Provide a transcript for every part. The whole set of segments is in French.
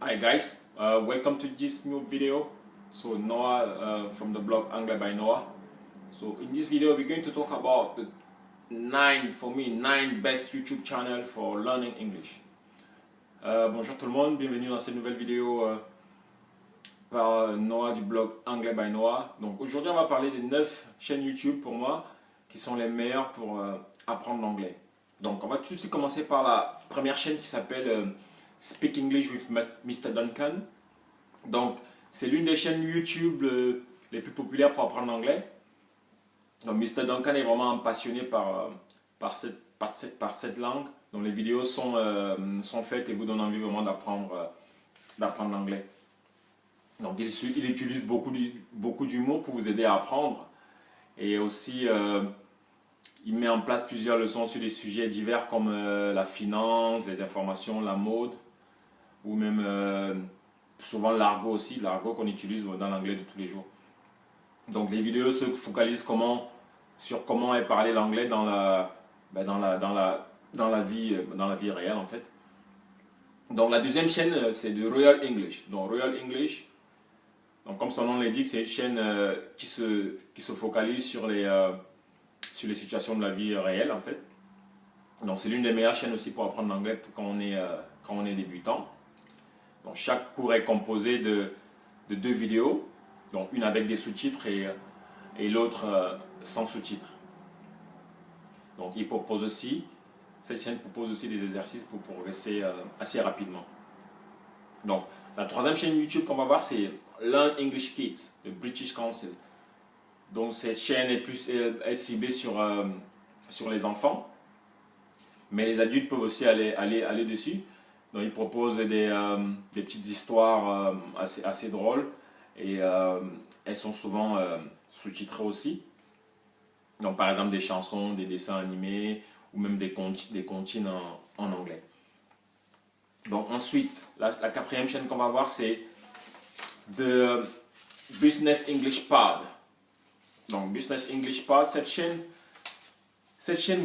Hi guys, welcome to this new video. So Noah from the blog Anglais by Noah. So in this video we're going to talk about the nine best YouTube channel for learning English. Bonjour tout le monde, bienvenue dans cette nouvelle vidéo par Noah du blog Anglais by Noah. Donc aujourd'hui on va parler des 9 chaînes YouTube pour moi qui sont les meilleures pour apprendre l'anglais. Donc on va tout de suite commencer par la première chaîne qui s'appelle Speak English with Mr. Duncan. Donc c'est l'une des chaînes YouTube les plus populaires pour apprendre l'anglais. Donc Mr. Duncan est vraiment passionné par cette langue. Donc les vidéos sont faites et vous donnent envie vraiment d'apprendre l'anglais. Donc il utilise beaucoup d'humour pour vous aider à apprendre. Et aussi il met en place plusieurs leçons sur des sujets divers comme la finance, les informations, la mode ou même souvent l'argot aussi, l'argot qu'on utilise dans l'anglais de tous les jours. Donc les vidéos se focalisent sur comment est parlé l'anglais dans la vie réelle en fait. Donc la deuxième chaîne c'est de Royal English. Donc Royal English, donc comme son nom l'indique, c'est une chaîne qui se focalise sur les situations de la vie réelle en fait. Donc c'est l'une des meilleures chaînes aussi pour apprendre l'anglais quand on est débutant. Donc chaque cours est composé de 2 vidéos, donc une avec des sous-titres et l'autre sans sous-titres. Donc cette chaîne propose aussi des exercices pour progresser assez rapidement. Donc la troisième chaîne YouTube qu'on va voir c'est Learn English Kids, le British Council. Donc cette chaîne est ciblée sur les enfants, mais les adultes peuvent aussi aller dessus. Donc ils proposent des petites histoires assez drôles et elles sont souvent sous-titrées aussi. Donc par exemple des chansons, des dessins animés ou même des comptines en anglais. Donc ensuite, la quatrième chaîne qu'on va voir c'est The Business English Pod. Donc Business English Pod, cette chaîne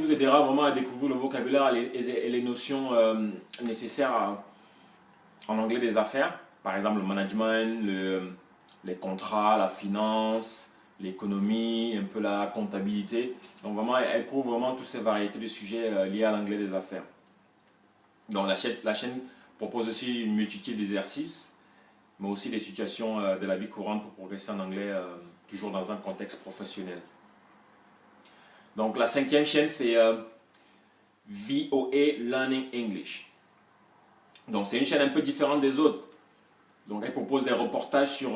vous aidera vraiment à découvrir le vocabulaire et les notions nécessaires en anglais des affaires. Par exemple le management, les contrats, la finance, l'économie, un peu la comptabilité. Donc vraiment, elle couvre vraiment toutes ces variétés de sujets liés à l'anglais des affaires. Donc la chaîne propose aussi une multitude d'exercices, mais aussi des situations de la vie courante pour progresser en anglais, toujours dans un contexte professionnel. Donc la cinquième chaîne c'est VOA Learning English. Donc c'est une chaîne un peu différente des autres. Donc elle propose des reportages sur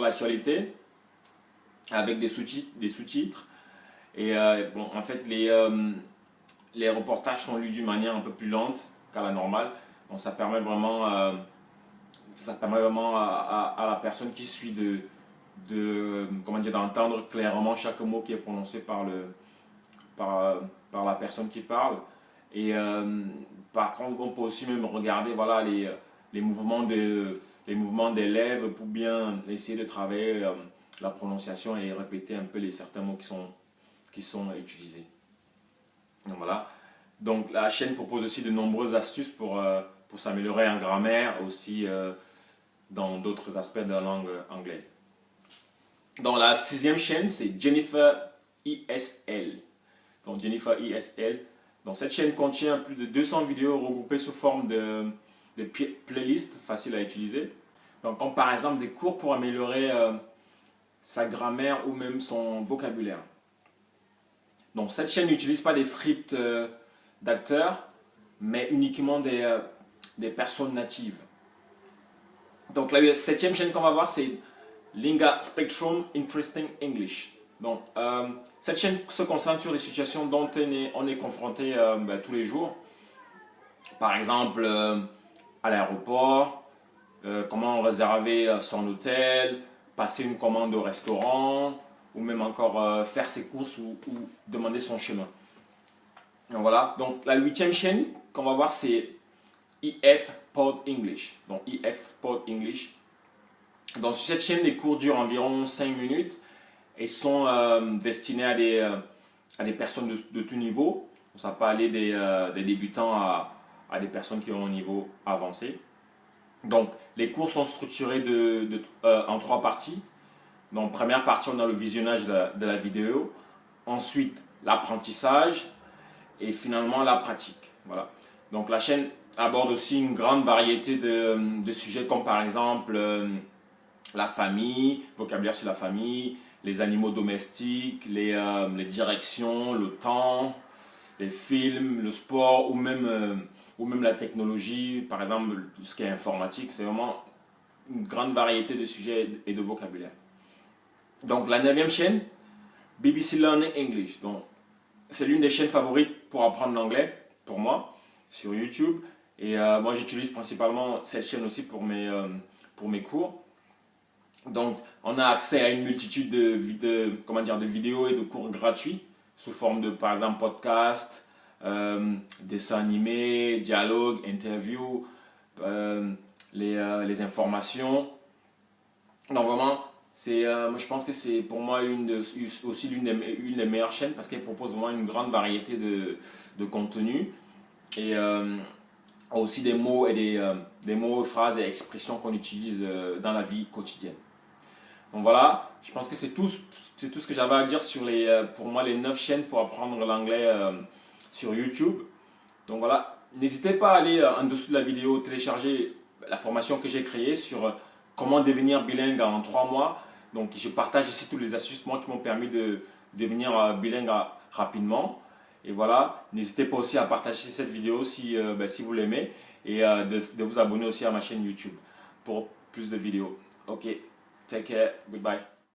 l'actualité avec des sous-titres. Et en fait les reportages sont lus d'une manière un peu plus lente qu'à la normale. Donc ça permet vraiment à la personne qui suit d'entendre clairement chaque mot qui est prononcé par la personne qui parle. Et par contre, on peut aussi même regarder les mouvements des lèvres pour bien essayer de travailler la prononciation et répéter un peu certains mots qui sont utilisés. Donc voilà. Donc la chaîne propose aussi de nombreuses astuces pour s'améliorer en grammaire, aussi dans d'autres aspects de la langue anglaise. Dans la sixième chaîne, c'est Jennifer ESL. Donc Jennifer ESL. Donc cette chaîne contient plus de 200 vidéos regroupées sous forme de playlists faciles à utiliser. Donc comme par exemple des cours pour améliorer sa grammaire ou même son vocabulaire. Donc cette chaîne n'utilise pas des scripts d'acteurs, mais uniquement des personnes natives. Donc la septième chaîne qu'on va voir c'est Linga Spectrum Interesting English. Donc cette chaîne se concentre sur des situations dont on est confronté tous les jours. Par exemple à l'aéroport, comment réserver son hôtel, passer une commande au restaurant ou même encore faire ses courses ou demander son chemin. Donc voilà. Donc la huitième chaîne qu'on va voir c'est EF Pod English. Donc EF Pod English. Donc sur cette chaîne les cours durent environ 5 minutes et sont destinés à des personnes de tout niveau. Ça peut aller des débutants à des personnes qui ont un niveau avancé. Donc, les cours sont structurés en 3 parties. Donc, première partie, on a le visionnage de la vidéo. Ensuite, l'apprentissage. Et finalement, la pratique. Voilà. Donc, la chaîne aborde aussi une grande variété de sujets comme par exemple la famille, vocabulaire sur la famille, les animaux domestiques, les directions, le temps, les films, le sport ou même la technologie, par exemple tout ce qui est informatique. C'est vraiment une grande variété de sujets et de vocabulaire. Donc la 9e chaîne, BBC Learning English. Donc c'est l'une des chaînes favorites pour apprendre l'anglais pour moi sur YouTube. Et moi j'utilise principalement cette chaîne aussi pour mes cours. Donc on a accès à une multitude de vidéos et de cours gratuits sous forme de par exemple podcasts, dessins animés, dialogues, interviews, les informations. Donc vraiment, je pense que c'est pour moi aussi l'une des meilleures chaînes parce qu'elle propose vraiment une grande variété de contenus et aussi des mots et des mots, phrases et expressions qu'on utilise dans la vie quotidienne. Donc voilà, je pense que c'est tout ce que j'avais à dire sur pour moi les 9 chaînes pour apprendre l'anglais sur YouTube. Donc voilà, n'hésitez pas à aller en dessous de la vidéo télécharger la formation que j'ai créée sur comment devenir bilingue en 3 mois. Donc je partage ici toutes les astuces moi qui m'ont permis de devenir bilingue rapidement. Et voilà, n'hésitez pas aussi à partager cette vidéo si vous l'aimez et de vous abonner aussi à ma chaîne YouTube pour plus de vidéos. Ok, take care, goodbye.